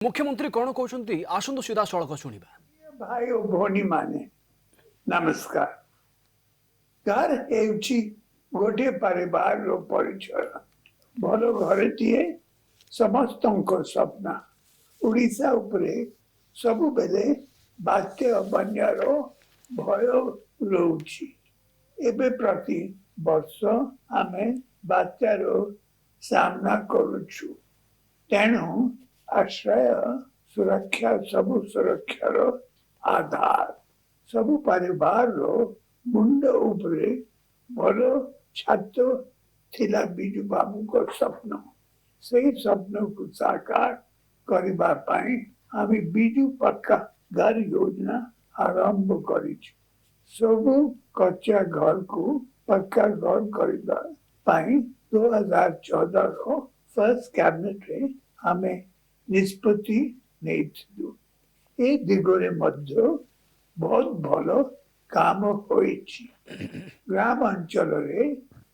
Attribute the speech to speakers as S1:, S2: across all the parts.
S1: मुख्यमंत्री कौन कहते आसतु सीधा सड़क शुणा।
S2: भाई और भौणी माने नमस्कार। घर हेउची गोटे परिवार रो परिचय। भल घरटीए समस्तଙ୍କ स्वप्न। ओडिशा उपरे सबु बेले बात्य बन्यार भय रहुछि। एबे प्रति वर्ष आमे बात्यार सामना करुछु। तेणु आश्रय सुरक्षा सबु सुरक्षार आधार। सबु परिवार रो मुंड उपरे भल छात थिला बिजू बाबू को स्वप्न। से स्वप्न को साकार करबा पाई आमी बिजू पक्का घर योजना आरंभ करिछु। सबु कच्चा घर को पक्का घर करबा पाई 2014 रो फर्स्ट कैबिनेट रे आमे निष्पत्ति नेइथिलु। ए दिगरे मध्य बहुत भल काम होइछि। ग्राम अंचल रे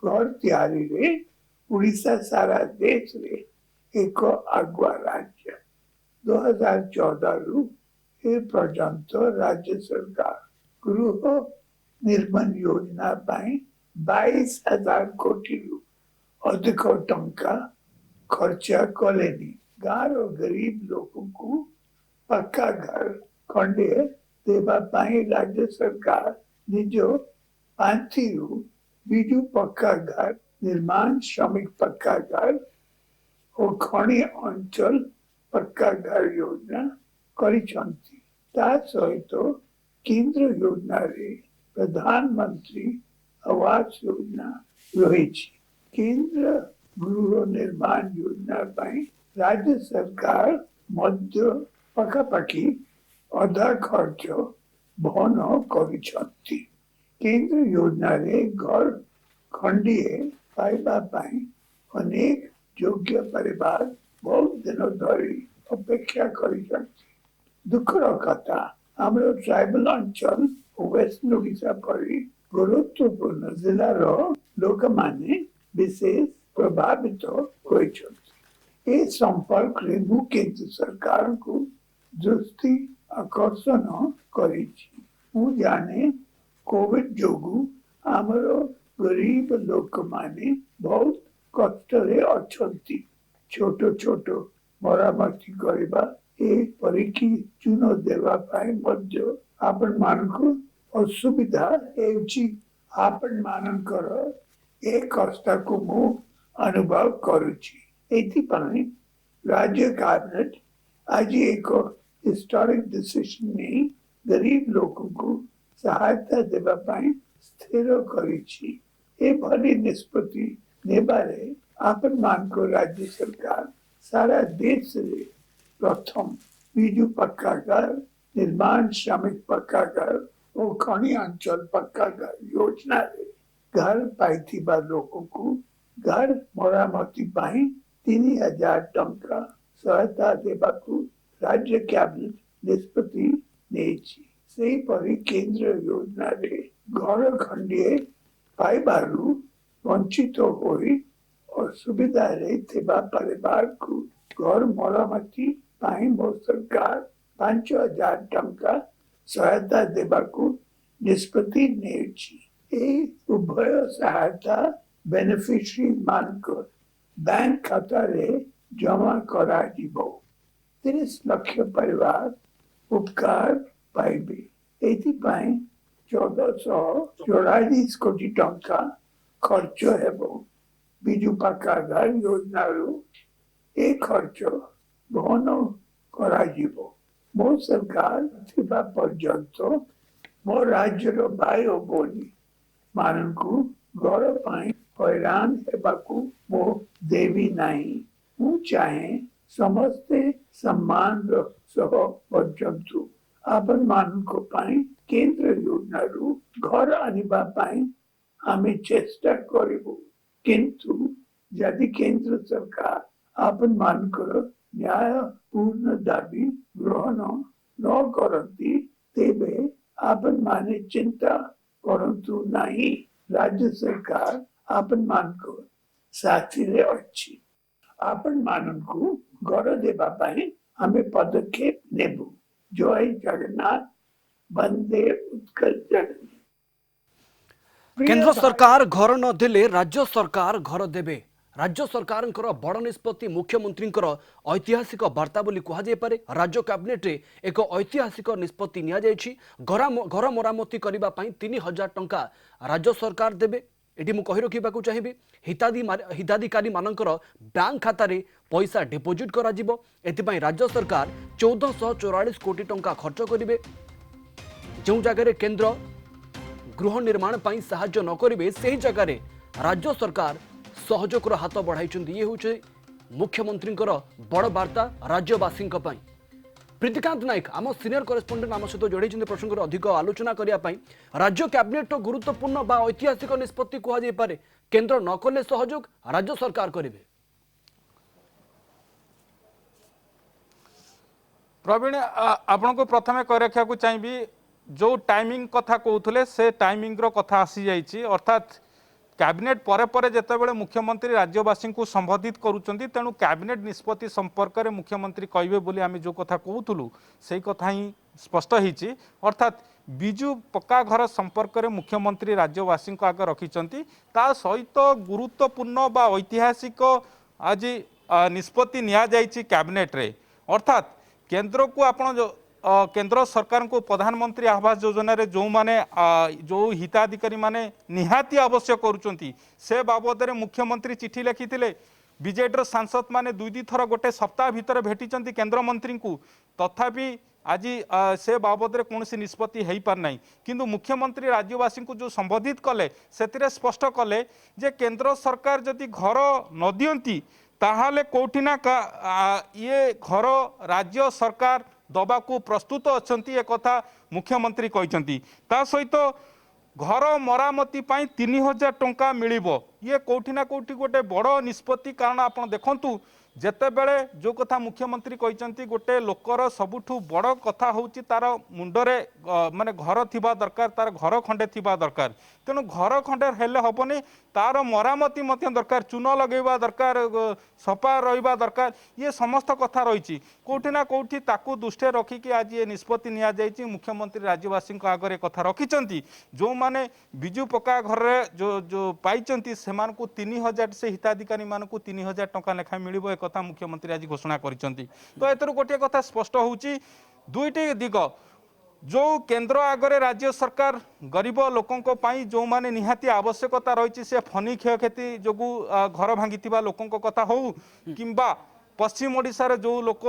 S2: घर तैयारी रे उड़ीसा सारा देश रे एक आगुआ राज्य। 2014 रु ए पर्यंत राज्य सरकार गृह निर्माण योजना पाई 22,000 कोटी रु अधिक टंका खर्च कलेनी। गाँव गरीब लोगों को पक्का घर खंडे देवा पाई राज्य सरकार निज पांथी बिजू पक्का घर निर्माण श्रमिक पक्का घर और खणी अंचल पक्का घर योजना करिसंती। ता सहित केंद्र योजना रे प्रधानमंत्री आवास योजना रही। केंद्र गृह निर्माण योजना पाई राज्य सरकार मध्य पखापाखि अधा खर्च बहन करिसंती। केंद्र योजना रे घर खंडीए पाइबा पाई अनेक योग्य परिवार बहुत दिन धरी अपेक्षा करिसंती। दुखर कथा हमरो ट्राइबल अंचल वेस्ट ओडिशा परी गुरुत्वपूर्ण जिला रो लोक माने विशेष प्रभावित होइछंती। ए संपर्क रे मु केंद्र सरकार को दृष्टि आकर्षण करिछि। मु जाने कोविड जोगु हमरो गरीब लोक माने बहुत कष्ट रे अछंती। छोटो छोटो मरामती करबा ए परीक्षी चुनो देवा पाई मध्य आपण मानकु असुविधा हेउची। आपण मानकर ए कष्ट को मु अनुभव करुछि। एथि पाई राज्य कैबिनेट आज एक हिस्टोरिक डिसीजन नहीं गरीब लोगों को सहायता देवा पाई स्थिर करिछि। ए भली निष्पत्ति नेबारे आपण मान को राज्य सरकार सारा देश रे प्रथम बिजू पक्का घर निर्माण श्रमिक पक्का घर और खनी अंचल पक्का घर योजना रे घर पाइथिबा लोगों को घर मरामती पाई 3,000 टंका सहायता देबाकू राज्य कैबिनेट निष्पत्ति नेछि। सेही परी केंद्र योजना रे घर खंडीए पाइबारु वंचित होई और सुविधा रे थिबा परिवार को घर मरामती पाई मो सरकार 5,000 टंका सहायता देबाकू निष्पत्ति नेछि। ए उभय सहायता बेनिफिशियरी मानकर बैंक खाता रे जमा करा जिवो। 30 लाख परिवार उपकार पाइबे। एथि पाई 1,444 कोटी टंका खर्च हेबो। बिजू पक्का घर योजना रो ए खर्च बहन करा जिवो। मो सरकार थिबा पर्यंत मो राज्य रो भाई और बोली मानकु घर पाई हैरान हेबाकू मो देवी नाही। मु चाहे समस्ते सम्मान सह पर्यंतु आपण मानक पाई केंद्र योजना रू घर आनिबा पाई आमे चेष्टा करिबु। किंतु यदि केंद्र सरकार आपण मानकर न्याय पूर्ण दाबी ग्रहण न करती तेबे आपण माने चिंता करंतु नाही। राज्य सरकार आपण मानकर साथी रे अछि। आपण मानकु घर देबा पाई आमे पदक्षेप नेबु। जय जगन्नाथ, वंदे उत्कल जननी।
S1: केंद्र सरकार घर न देले राज्य सरकार घर देबे। राज्य सरकार बड़ निष्पत्ति मुख्यमंत्री ऐतिहासिक वार्ता बोली कहुए। राज्य कैबिनेट एक ऐतिहासिक निष्पत्ति घर मरामती करने 3000 टंका राज्य सरकार देबे। एटी मु कहि रखिबाकू चाहिबी हिताधिकारी मानकर बैंक खाता रे पैसा डिपोजिट करा जिवो। एथिपाई राज्य सरकार 1444 कोटी टंका खर्च करिवे। जो जगह केंद्र गृह निर्माण पर साहाय्य न करेंगे से जगह राज्य सरकार सहयोगर हाथ बढ़ाई। ये हूँ मुख्यमंत्री बड़ वार्ता राज्यवासी। प्रीतिकांत नायक आम सीनियर करेस्पोंडेंट आम सहित जोड़ी प्रसंग अधिक आलोचना करने। राज्य कैबिनेट गुरुत्वपूर्ण बा ऐतिहासिक निष्पत्ति कहुए। केंद्र न कले सहयोग राज्य सरकार करेंगे।
S3: प्रवीण आपण को प्रथमे कह रखा चाहिए जो टाइमिंग कथा कहते से टाइमिंग कथा आसी जाइए। अर्थात कैबिनेट परे परे जितेबाला मुख्यमंत्री राज्यवासी को संबोधित करुँच तेणु कैबिनेट निष्पत्ति संपर्क में मुख्यमंत्री कहे बोली आम जो कथा कहूँ से कथा ही स्पष्ट होती। अर्थात बिजु पक्का घर संपर्क में मुख्यमंत्री राज्यवासी आगे रखिंट ता सहित गुरुत्वपूर्ण बा ऐतिहासिक आज निष्पत्ति नि कैबिनेट रे। अर्थात केंद्र को आपण केंद्र सरकार को प्रधानमंत्री आवास योजना रे जो माने जो हिताधिकारी माने निहाती आवश्यक करुचंती से बाबद रे मुख्यमंत्री चिठी लिखिथिले। बीजेडी सांसद माने दुई थर गोटे सप्ताह भितर भेटिचंती केंद्र मंत्री को तथापि आज से बाबद रे कौन निष्पत्ति हो पार ना। किंतु मुख्यमंत्री राज्यवासी को जो संबोधित कले से स्पष्ट कले जे केंद्र सरकार जदि घर न दियंती ताहाले कोठिना ये घर राज्य सरकार दबा को प्रस्तुत अच्छी एक कथा मुख्यमंत्री कहते। ता सहित घर मरामती 3000 टंका मिलिबो ये कोठिना कोठी गोटे बड़ निष्पत्ति। कारण आपण देखंतु जेते बेले जो कथा मुख्यमंत्री कहते गोटे लोकर सबुठु बड़ कथा होची तार मुंडरे माने घर थिबा दरकार तार घर खंडे थिबा दरकार। तेणु घर खंडे हेले हबनी तार मरामती मध्य दरकार चून लगेबा दरकार सफा रहिबा दरकार ये समस्त कथा रही कोठिना कोठी ताकू दृष्टि रखिकी आज ये निष्पत्ति निया जायछि। मुख्यमंत्री राज्यवासी आगे कथा रखिंट जो माने बिजु पक्का घर जो जो पाइचंती सेमान को 3000 से हिताधिकारी मान को 3000 टंका लेखा मिलिबो एक कथा मुख्यमंत्री आज घोषणा करिसंती। तो एतरु गोटे कथा स्पष्ट होउची दुईटी दिग जो केंद्र आगरे राज्य सरकार गरीब लोकों पाई जो माने निहाती आवश्यकता रही से फनी क्षयक्षति जो घर भांगी लोकों कथा हो किंबा पश्चिम ओडिशार जो लोक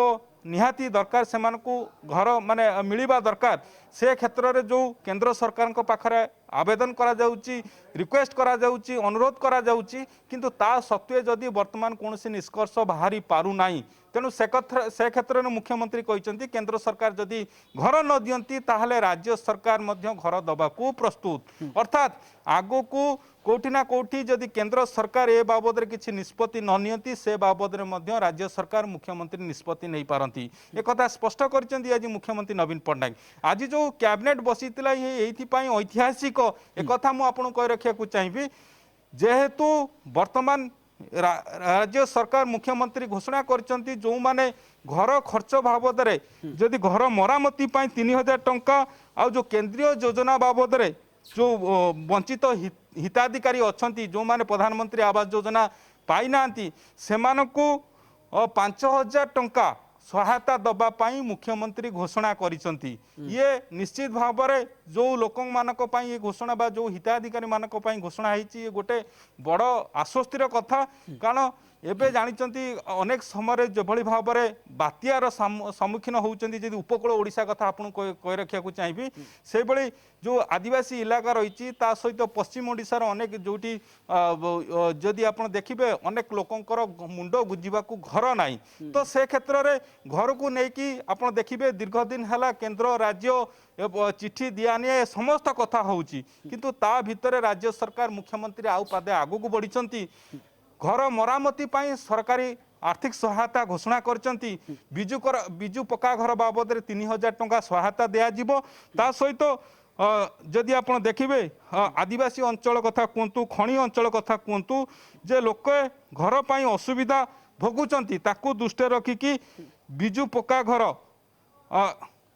S3: निहाती दरकार से घर माने मिलवा दरकार से क्षेत्र में जो केंद्र सरकार पाखरे आवेदन करा जाउची रिक्वेस्ट करा जाउची अनुरोध करा जाउची किंतु ता सत्वे जदि वर्तमान कौन निष्कर्ष बाहरी पारु नाही तेणु से क्षेत्र में मुख्यमंत्री कहते केंद्र सरकार जदि घर न दियंती ताहले राज्य सरकार मध्य घर दबा को प्रस्तुत। अर्थात आगो को कोठिना कोठी जदि केंद्र सरकार ए बाबद किसी निष्पत्ति न नियंती से बाबद में राज्य सरकार मुख्यमंत्री निष्पत्ति नहीं पारती एक कथा स्पष्ट करछंती आज मुख्यमंत्री नवीन पट्टनायक। आज जो कैबिनेट बसीतिला ये ऐतिहासिक एक कथा मु आपन कह रखिया चाहिए जेहेतु वर्तमान राज्य सरकार मुख्यमंत्री घोषणा करछंती जो माने घर खर्च बाबद जदि घर मरामती 3000 टंका आ जो केंद्रीय योजना बाबद जो वंचित हिताधिकारी अच्छी जो माने प्रधानमंत्री आवास योजना पाई नांती सेमानकु 5000 टंका सहायता दबापाई मुख्यमंत्री घोषणा करिसंती। ये निश्चित भाव में जो लोक मानक पई ये घोषणा बा जो हिताधिकारी मानक पई घोषणा होती ये गोटे बड़ आश्वस्तिर कथा। कारण एबे जानिचंती अनेक समय जो भाव में बात्यार सम्मुखीन होउचंती जदि उपकूल ओडिशा कथा आपन कह रखा चाहिए से बड़ी जो आदिवासी इलाका रही सहित पश्चिम ओडिशार अनेक जोटी जदि आप देखिए अनेक लोकंकर मुंड गुजिबा को घर नाई तो से क्षेत्र में घर को लेकिन आप देखिए दीर्घ दिन है केंद्र राज्य चिठी दिया निया समस्त कथा होउची किंतु ता भितर राज्य सरकार मुख्यमंत्री आउ पादे आगु को बढ़ी घर मरामती पाई सरकारी आर्थिक सहायता घोषणा करचंती। बिजु पक्का घर बाबद 3000 टंका सहायता दिया जिवो ता सहित जदि आप देखिए आदिवासी अंचल कथा कहतु खणी अंचल कथा कहतु जे लोक घर पाई असुविधा भोगुचंती ताकू दृष्टि रखिकी बिजु पक्का घर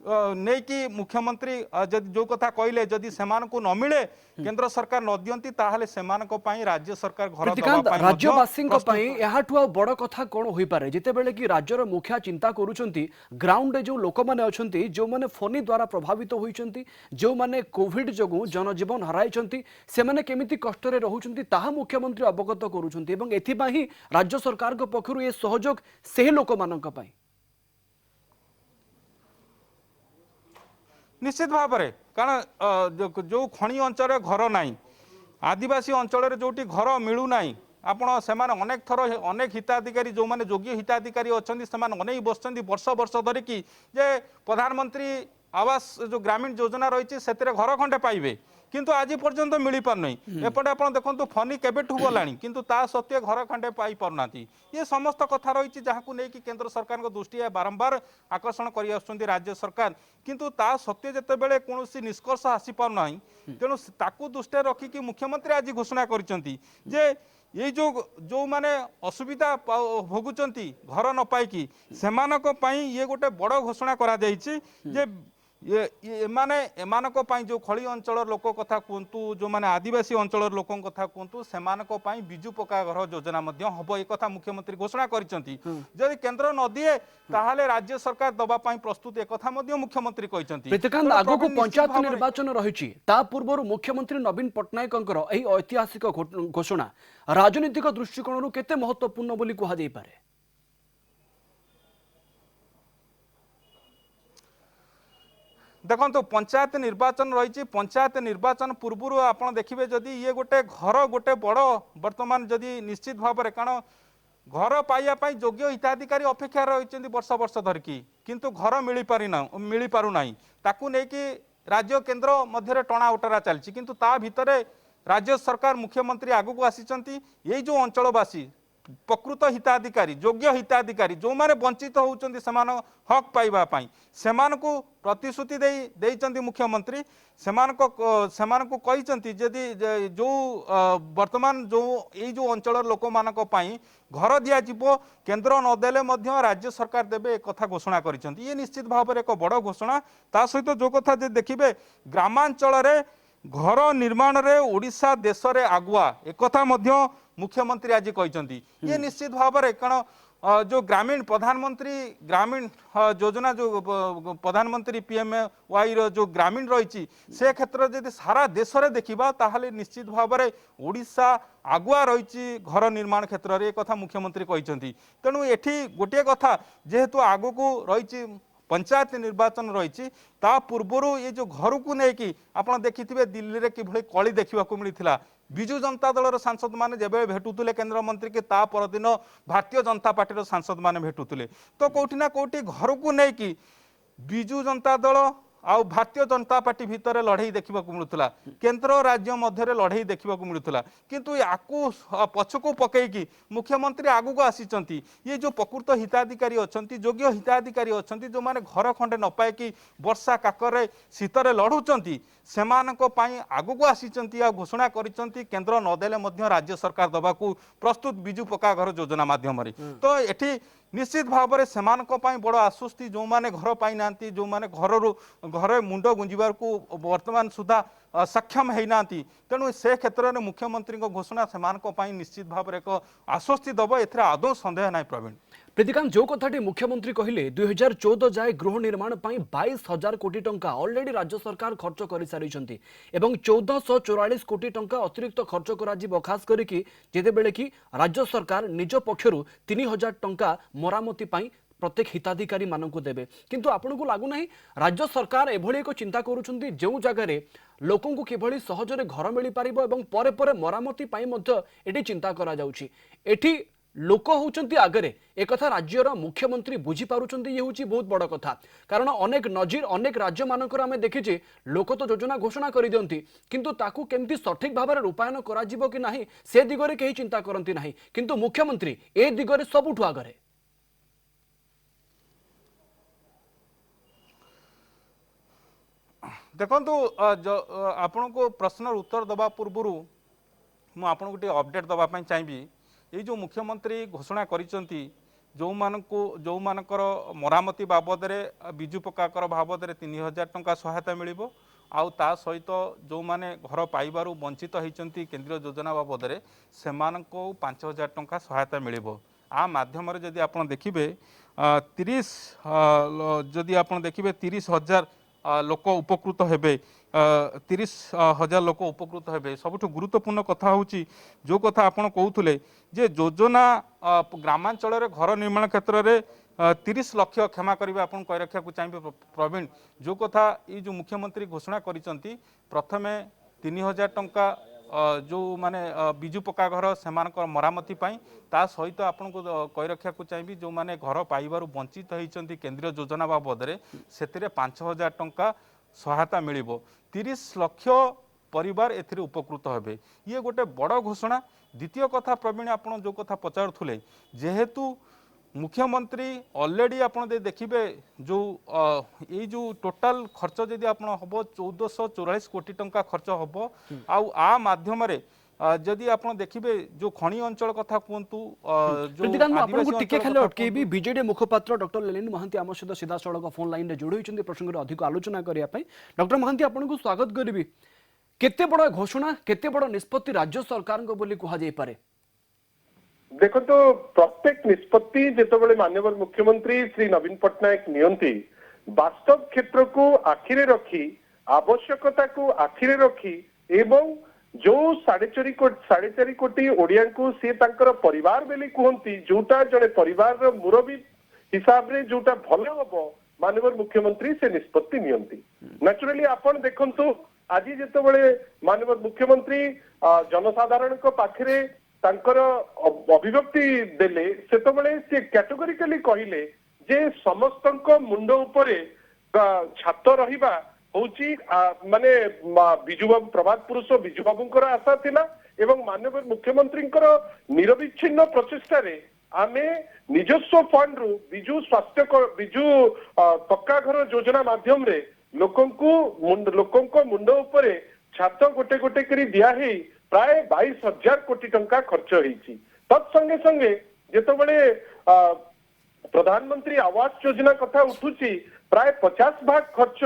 S3: नहीं कि मुख्यमंत्री जदि जो कथा कहले जदि सेमानकु न मिले केंद्र सरकार न दियंती ताहले सेमानक पई राज्य सरकार घर दबा
S1: प्रतिकांत
S3: पई
S1: राज्यवासी
S3: प्रस्तुत
S1: यहाँ आ बड़ कथा कौन हो पारे जिते बेले कि राज्यर मुखिया चिंता करुछंती ग्राउंड रे जो लोक माने अछंती जो माने फनी द्वारा प्रभावित होइछंती जो माने कोविड जगु जनजीवन हराइछंती से माने केमिति कष्ट रे रहुछंती ताहा मुख्यमंत्री अवगत करुछंती एवं एथिबा ही राज्य सरकार को पक्षरु ये सहयोग से लोक मानक पई
S3: निश्चित भाव में कारण जो खଣି अंचल घर नाई आदिवासी अंचल जो घर मिलूना आपण से अनेक थर अनेक हिताधिकारी जो मैंने योग्य हिताधिकारी अच्छा से अनेक बस वर्ष वर्ष धरिकी जे प्रधानमंत्री आवास जो ग्रामीण योजना रही से घर खंडे पाइबे किंतु आज पर्यंत मिल पारना एपटे आप देखो फनी केबेठू गलानी किंतु ता सत्वे घर खंडे पाई पारना ये समस्त कथा रही जहाँ नहीं कि केंद्र सरकार दृष्टि बारंबार आकर्षण कर राज्य सरकार किंतु ता सत्वे जिते बड़े कौन निष्कर्ष आसी पारना तेणु ताकू दृष्टि रखिकी मुख्यमंत्री आज घोषणा करछंती जे ये जो माने असुविधा भोगुचंती घर न पाइकी सेमानक पई ये गोटे बड़ घोषणा करा जायछि जे ये माने एमानक पई जो खड़ी अंचल लोक कथा कहतु जो माने आदिवासी अंचल लोक कथा कहतु सेमानक पई बिजु पक्का घर योजना मध्य हबो ए कथा मुख्यमंत्री घोषणा करिसंती जदि केंद्र न दिए ताहाले राज्य सरकार दबा पई प्रस्तुत ए कथा मध्य मुख्यमंत्री कहिसंती
S1: प्रतिकांत आगो को पंचायत निर्वाचन रहिछि ता पूर्वरु मुख्यमंत्री नवीन पटनायकंकर एही ऐतिहासिक घोषणा राजनीतिक दृष्टिकोणरू केते महत्वपूर्ण बोली कहा जाई पारे
S3: देखो पंचायत निर्वाचन रही पंचायत निर्वाचन पूर्व आप देखिए जदि ये गोटे घर गोटे बड़ वर्तमान जदि निश्चित भाव में कारण घर पाइबापी योग्य हिताधिकारी अपेक्षा रही वर्ष वर्ष धरिकी किंतु घर मिल पारना ताकू नहीं राज्य केंद्र मध्य टणा उटरा चलती किंतु ता भितर राज्य सरकार मुख्यमंत्री आगू को आसी ये जो अंचलवासी प्रकृत हिताधिकारी योग्य हिताधिकारी जो माने वंचित होउचंदी समान हक पाइबा पई समान को प्रतिश्रुति देइचंदी मुख्यमंत्री समान को कहिचंती जदि जो वर्तमान जो ये जो अंचल लोक मानक पई घर दिया जीवो केंद्र न देले मध्य राज्य सरकार देबे एक कथा घोषणा करिसंती ये निश्चित भाव में एक बड़ घोषणा ता सहित जो कथा जे देखिबे ग्रामांचल रे घर निर्माण रे ओडिशा देश रे आगुआ एक कथा मध्य मुख्यमंत्री आज कहते ये निश्चित भाव में कारण जो ग्रामीण प्रधानमंत्री ग्रामीण योजना जो प्रधानमंत्री पीएमवाई जो ग्रामीण रही से क्षेत्र में सारा देश में देखा ताहले निश्चित भाव में ओडिशा आगुआ रही घर निर्माण क्षेत्र में एक कथा मुख्यमंत्री कहते तेणु ये गोटे कथा जेहेतु आगु को रही पंचायत निर्वाचन रही ता पूर्वर ये जो घर को लेकिन आप देखिए दिल्ली में किभली कली देखा मिलता विजु जनता दल सांसद मैंने जब भेटुले केंद्र मंत्री के ता परदिन भारतीय जनता पार्टी सांसद मैंने भेटुले तो कौटी ना कौटी घर को लेकिन विजु जनता दल आ भारतीय जनता पार्टी भितर लड़ाई देखा मिलूला केंद्र राज्य मध्य लड़ाई देखा मिलूला किंतु याकू पछकू पकईकी मुख्यमंत्री आगू को आसी ये जो प्रकृत हिताधिकारी अच्छा योग्य हिताधिकारी अच्छा जो मैंने घर खंडे न पाइकी वर्षा काकर शीतर लड़ुंट से आगू को आसी घोषणा करिसेंती केंद्र नदेले मध्य राज्य सरकार दबा प्रस्तुत बिजु पक्का घर योजना माध्यम तो ये निश्चित भाव में सेमानक बड़ आश्वस्ति जो माने घर पाई ना जो माने घर मुंड गुंजार को वर्तमान सुधा सक्षम होना तेणु से क्षेत्र में मुख्यमंत्री घोषणा से निश्चित भाव में एक आश्वस्ति दब ए आदौ सन्देह ना प्रवीण
S1: प्रतिकांत जो कथाटी मुख्यमंत्री कहले 2014 जाए गृह निर्माण 22,000 कोटी टंका ऑलरेडी राज्य सरकार खर्च कर सारी एवं 1444 कोटी टंका अतिरिक्त खर्च कर खास करके जेते बेले कि राज्य सरकार निज पक्षरु 3,000 टंका मरामती प्रत्येक हिताधिकारी मानक देवे किंतु आपन को लागू नहीं राज्य सरकार एभली एक चिंता करुछंती जो जगह लोकों को किभली सहजरे घर मिल पारिबो एवं परे परे मरामती पाई मध्य एटी चिंता करा जाउछि एठी लोक होउचंती आगरे एक कथा राज्यर मुख्यमंत्री बुझी पारुचंती ये होउची बहुत बड़ कथा कारण अनेक नजीर अनेक राज्य मानकर आमे देखिचे लोक तो योजना घोषणा करि दियंती किंतु ताकू केमती सठिक भाव में रूपायन करा जिवो कि नाही से दिगरे केही चिंता करंती नाही किंतु मुख्यमंत्री ए दिगरे सबुठु आगरे
S3: देखो आपण को प्रश्न उत्तर दबा पूर्व मुझे आपको अपडेट दवाई चाहिए ये जो मुख्यमंत्री घोषणा करिसेंती जो मानकर मरामती बाबद विजु पक्काकर बाबद 3000 टंका सहायता मिल आउ ता सहित जो माने घर पाइबारु वंचित होती केंद्रीय योजना बाबद से 5000 टंका सहायता मिल आ माध्यम जदि आप देखिए 30 जदि आप देखिए 30,000 लोक उपकृत हेबे 30,000 लोक उपकृत हेबे सबुठ गुरुत्वपूर्ण कथा हूँ जो कथा आपड़ कहते जे योजना ग्रामांचल घर निर्माण क्षेत्र में 30 लक्ष क्षमा करेंगे आपन कही रखा चाहिए प्रवीण जो कथा ये जो मुख्यमंत्री घोषणा करिसेंती प्रथमे 3000 टंका जो माने विजु पक्का घर से मरामती ता सहित आपन को कही रखा चाहिए जो माने घर पाइबारु वंचित होती केंद्रीय योजना बाबद से 5000 टंका सहायता मिल 30 लक्ष परिवार ए उपकृत हेबे ये गोटे बड़ घोषणा। द्वितीय कथा प्रवीण आप जो कथा पचारुले जेहेतु मुख्यमंत्री ऑलरेडी आप देखिए जो ये जो टोटाल खर्च जदि आप हम 1444 कोटी टंका खर्च हम आ माध्यम जदि आप देखिए जो खनि अंचल कथा कहतु
S1: जो बीजेडी मुखपात्र डॉक्टर लेनिन महांती आम सहित सीधा सड़क फोन लाइन जोड़ी प्रसंग अधिक आलोचना करने डॉक्टर महांती आपको स्वागत करी केते बड़ घोषणा केते बड़ निष्पत्ति राज्य सरकार बोली कहुए
S4: देखो तो प्रत्येक निष्पत्ति जितेबाला माननीय मुख्यमंत्री श्री नवीन पट्टनायक नियंती वास्तव क्षेत्र को आखिरे रखी आवश्यकता को आखिरे रखी एवं जो 4.5 कोटी ओडिया को सी तांकर परिवार बेली कहती जोटा जड़े परिवार मुरबी हिसाब रे जोटा भल हम माननीय मुख्यमंत्री से निष्पत्ति नियंती नेचुराली आपण देखंतु आज जितेबाला माननीय मुख्यमंत्री जनसाधारण पाखरे तांकर अभिव्यक्ति देले सेतबेले से कैटेगोरिकली कहिले जे समस्त मुंड उपरे छात रहिबा होची माने बिजु बाबू प्रभात पुरुष बिजु बाबूंकर आशा थिला एवं माननीय मुख्यमंत्रींकर निरविच्छिन्न प्रचेष्टा रे आमे निजस्व फंड रु बिजु स्वास्थ्य बिजु पक्का घर योजना माध्यम रे लोकंको मुंड उपरे छात गोटे गोटे करी दिया है प्राय 22,000 कोटी टंका खर्च होती तत्संगे संगे जितेबाला प्रधानमंत्री आवास योजना कथा उठुची प्राय 50 भाग खर्च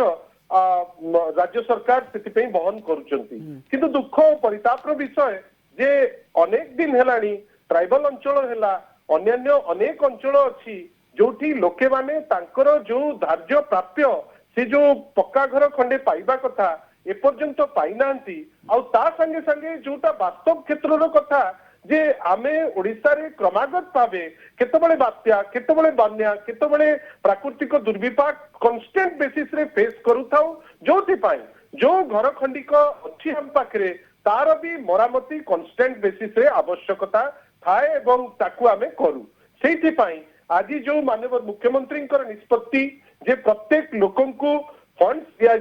S4: राज्य सरकार से बहन करुचंती किंतु दुख और परिताप विषय जे अनेक दिन हेलानी ट्राइबल अंचल हेला अन्यान्य अनेक अंचल अच्छी जोठी लोके माने तांकर जो धार्य प्राप्य से जो पक्का घर खंडे पाइबा कथा एपर्यंत पाइनांती आउ ता संगे संगे जोटा वास्तव क्षेत्र कथा जे आमे ओडिसा रे क्रमागत भावे केतबळे बात्या केतबळे बन्या केतबळे प्राकृतिक दुर्विपाक कांस्टेंट बेसिस रे फेस करूथाउ जोथि पाई जो घर खंडिक अछि हम पाखरे तार भी मरामती कांस्टेंट बेसिस रे आवश्यकता थाए एवं ताकू आमे करू सेठी पाई आज जो माननीय मुख्यमंत्री निष्पत्ति जे प्रत्येक लोकंकु फंड्स दिया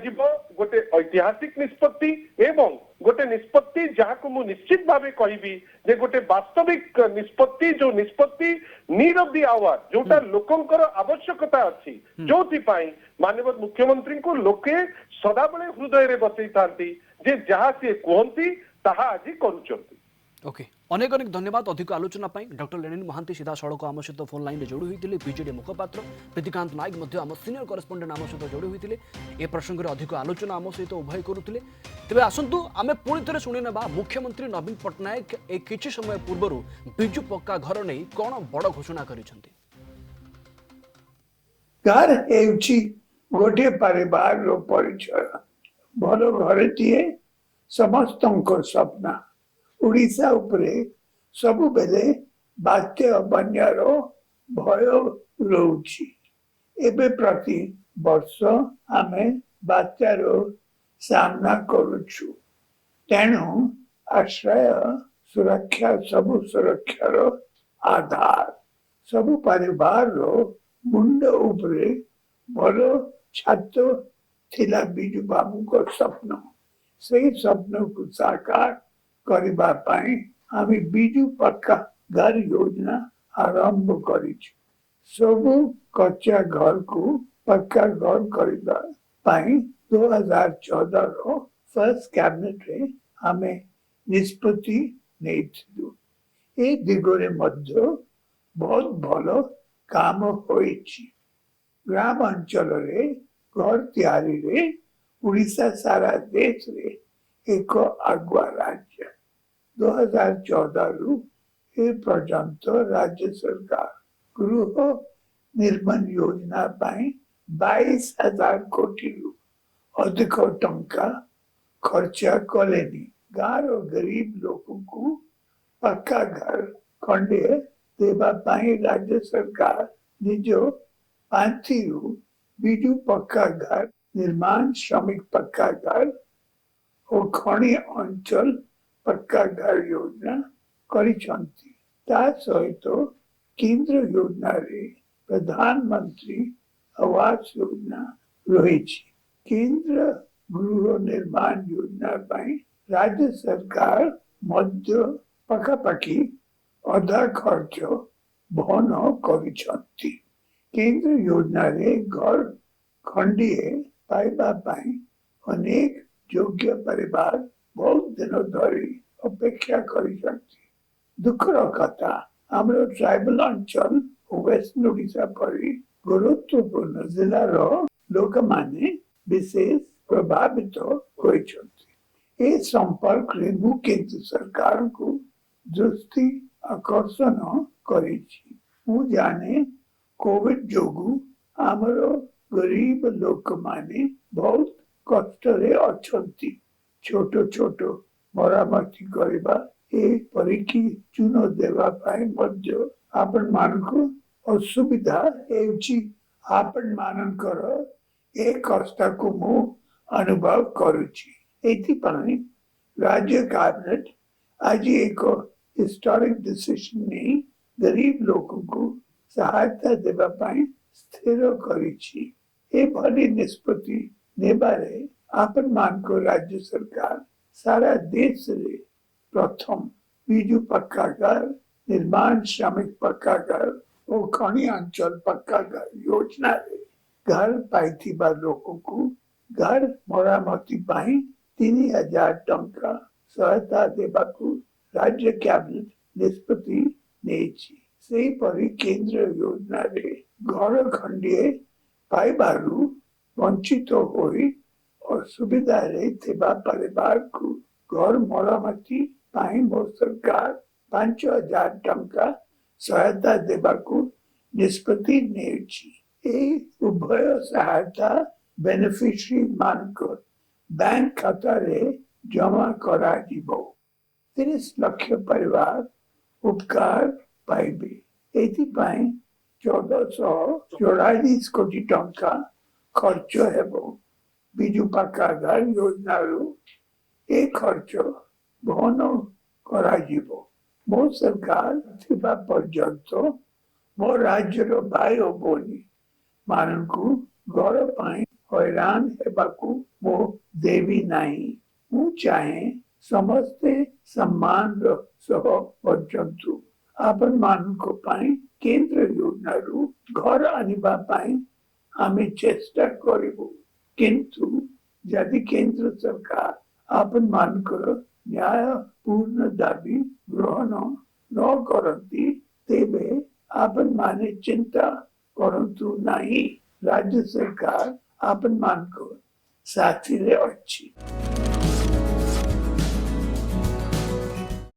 S4: गोटे ऐतिहासिक निष्पत्ति एवं गोटे निष्पत्ति जहाँ को मुझे निश्चित भावे कहबी जे गोटे वास्तविक निष्पत्ति जो निष्पत्ति नीड ऑफ द आवर जोटा लोकंकर आवश्यकता अच्छी जो माननीय मुख्यमंत्री को लोके सदाबले हृदय रे बसई थांती जे जहाँ सी कहती ताहा आज करूचंती।
S1: ओके अनेक अनेक धन्यवाद अधिक आलोचना डॉक्टर लेनिन महांती सीधा सड़क आम सहित फोन लाइन जोड़ी होते बीजेडी मुखपात्र प्रीतिकांत नायक आम सीनियर करेस्पोंडेंट आम सहित जोड़ी होते ए प्रसंग में अधिक आलोचना आम सहित उभय करुले तेज आसतु आम पुणी थे शुणी ना मुख्यमंत्री नवीन पट्टनायक ए किछि समय पूर्व बिजु पक्का घर नहीं कौन बड़ घोषणा करिसेंती।
S2: घर हेउची गोटे परिवार रो परिचय भल घरटीए समस्तंकर स्वप्न उड़ीसा उपरे सबु बेले बात्या बन्यार भय रोची एबे प्रति वर्ष आमे बात्यार सामना करुछु तेणु आश्रय सुरक्षा सबु सुरक्षार आधार सबु परिवार रो मुंड उपरे भल छात थिला बिजु बाबू को स्वप्न से स्वप्न को साकार करबा पाई आमी बिजु पक्का घर योजना आरंभ करिछु सबु कच्चा घर को पक्का घर करबा पाई 2014 रो फर्स्ट कैबिनेट रे हमें निष्पत्ति नेइथिलु ए दिगरे मध्य बहुत भलो काम होइछि। ग्रामांचल घर तैयारी उड़ीसा सारा देश रे एक आगुआ राज्य। 2014 रु ए पर्यंत राज्य सरकार गृह निर्माण योजना पाई 22,000 कोटी रु अधिक टंका खर्च कलेनी। गाँव गरीब लोगों को पक्का घर खंडे देवा पाई राज्य सरकार निज पांथी बिजु पक्का घर निर्माण श्रमिक पक्का घर और खणी अंचल पक्का घर योजना करिसंती। ता सहित केंद्र योजना रे प्रधानमंत्री आवास योजना रही। केंद्र गृह निर्माण योजना पाई राज्य सरकार मध्य पखापाखि अधा खर्च बहन करिसंती। केंद्र योजना रे घर खंडीए पाइबा पाई अनेक योग्य परिवार बहुत दिन धरी अपेक्षा करिसंती। दुखर कथा हमरो ट्राइबल अंचल वेस्ट ओडिशा परी गुरुत्वपूर्ण जिलार लोक माने विशेष प्रभावित होइछंती। ए संपर्क रे मु केंद्र सरकार को दृष्टि आकर्षण करिछि। मु जाने कोविड जोगु हमरो गरीब लोक माने बहुत कष्ट रे अछंती। छोटो छोटो मरामती करबा ए परीक्षी चुनो देवा पाई मध्य आपण मानको असुविधा हेउची। आपण मानकर ए कष्ट को मु अनुभव करुछि। एथि पई राज्य कैबिनेट आज एक हिस्टोरिक डिसीजन नहीं गरीब लोगों को सहायता देवा पाई स्थिर करिछि। ए भली निष्पत्ति नेबारे आपण मानको राज्य सरकार सारा देश रे प्रथम बिजु पक्का घर निर्माण श्रमिक पक्का घर और खणी अंचल पक्का घर योजना रे घर पाइथिबा लोगों को घर मरामती पाई 3,000 टंका सहायता देबाकू राज्य कैबिनेट निष्पत्ति नेछि। सेही परी केंद्र योजना रे घर खंडीए पाइबारु वंचित होई असुविधा रे थिबा परिवार को घर मरामती पाई मो सरकार 5,000 टंका सहायता देबाकू निष्पत्ति नेछि। ए उभय सहायता बेनिफिशियरी मानक बैंक खाता रे जमा करा जिवो। 30 लाख परिवार उपकार पाइबे। एथि पाई 1444 कोटी टंका खर्च हेबो। बिजु पक्का घर योजना ए खर्च बहन करा जिवो। मो सरकार थिबा पर्यंत मो राज्यर भाई और बोनी मानकू घर पाई हैरान हेबाकू मो देवी नहीं। मु चाहे समस्ते सम्मान सह बचंतु। आपण मानक पाई केंद्र योजना घर आनिबा पाई आमे चेष्टा करिबु। किंतु यदि केंद्र सरकार आपण मानकर न्याय पूर्ण दाबी ग्रहण न करती तेबे आपण माने चिंता करंतु नहीं। राज्य सरकार आपण मानकर साथी रे अछि।